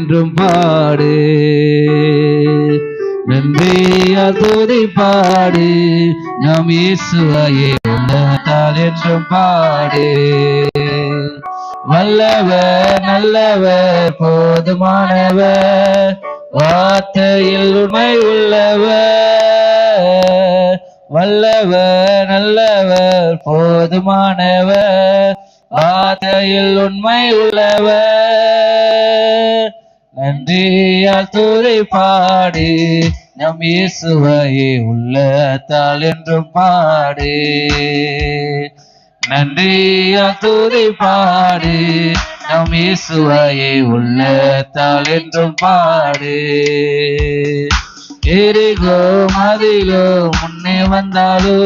என்றும் பாடு, நன்றியால் துதி பாடு, நம் இயேசுவையே உள்ளத்தால் என்றும் பாடு. வல்லவர் நல்லவர் போதுமானவர், வார்த்தையில் உண்மை உள்ளவர். வல்லவர் நல்லவர் போதுமானவர், வார்த்தையில் உண்மை உள்ளவர். நன்றியால் துதி பாடு, நம் இயேசுவையே உள்ளத்தால் என்றும் பாடு. நன்றியால் துதி பாடு, நம் இயேசுவையே உள்ளத்தால் என்றும் பாடு. எரிகோ மதிலோ முன்னே வந்தாலோ,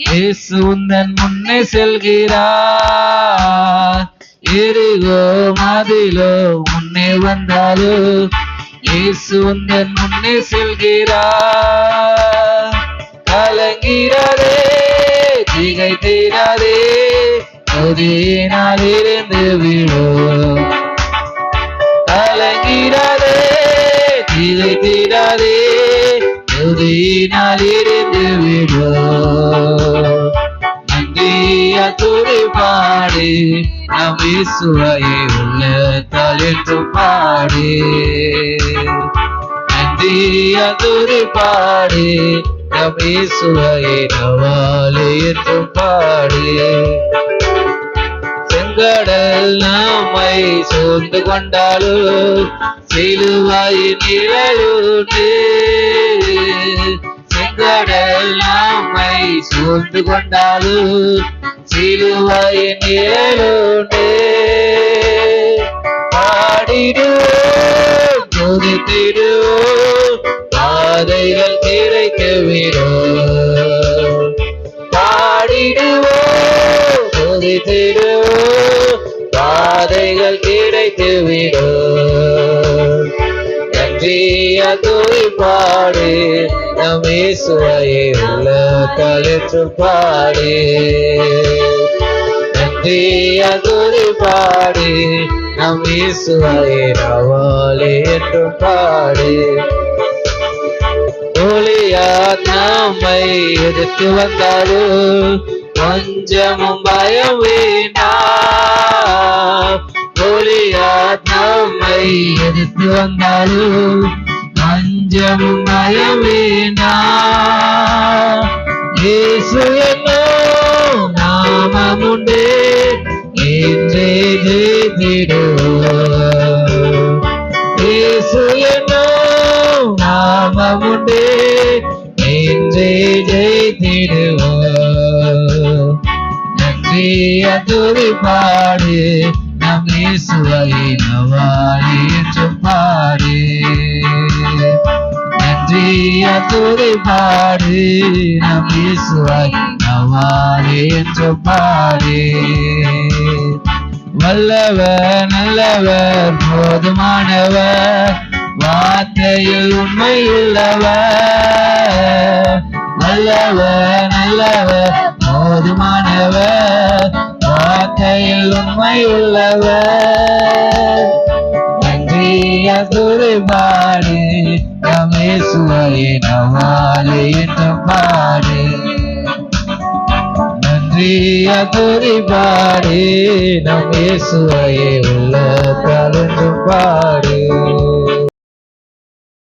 இயேசு உந்தன் முன்னே செல்கிறார். எரிகோ மதிலோ முன்னே வந்தாலோ, இயேசு உந்தன் முன்னே செல்கிறார். கலங்கிறாரே திகைத்திராதே, துதியினால் இருந்து விடும். கலங்கிறாரே திகைத்திராதே, துதியினால் இருந்து விடும். நன்றியால் துதி பாடு, நம் இயேசுவையே உள்ளத்தால் என்றும் பாடு. நன்றியால் துதி பாடு, நம் இயேசுவையே நாவாலே என்றும் பாடு. செங்கடல் நம்மை சூழ்ந்து கொண்டாலும், சிலுவையின் நிழலுண்டு. செங்கடல் நம்மை சூழ்ந்து கொண்டாலும், சிலுவையின் நிழலுண்டு. பாடிடுவோம் துதித்திடுவோம், பாதைகள் கிடைத்துவிடும். பாடிடுவோம் துதித்திடுவோம், பாதைகள் கிடைத்துவிடும். நன்றியால் துதி பாடு, நம் இயேசுவையே உள்ளத்தால் என்றும் பாடு. நன்றியால் துதி பாடு, நம் இயேசுவையே நாவாலே என்றும் பாடு. கோலியாத் நம்மை எதிர்த்து வந்தாலும், கொஞ்சமும் பயம் வேண்டாம். கோலியாத் நம்மை எதிர்த்து வந்தாலும், கொஞ்சமும் பயம் வேண்டாம். இயேசு என்னும் நாமம் உண்டு, என்றே ஜெயித்திடுவோம். இயேசு என்னும் நாமம் உண்டு, என்றே ஜெயித்திடுவோம். நன்றியால் துதி பாடு, நம் இயேசுவையே நாவாலே என்றும் பாடு. நன்றியால் துதி பாடு, நம் இயேசுவையே நாவாலே என்றும் பாடு. வல்லவர் நல்லவர் போதுமானவர், வார்த்தையில் உண்மை உள்ளவர். வல்லவர் நல்லவர் போதுமானவர், வார்த்தையில் உண்மை உள்ளவர். நன்றியால் துதி பாடு, நம் இயேசுவையே நாவாலே என்றும் பாடு. நன்றியால் துதி பாடு, நம் இயேசுவையே உள்ளத்தால் என்றும் பாடு.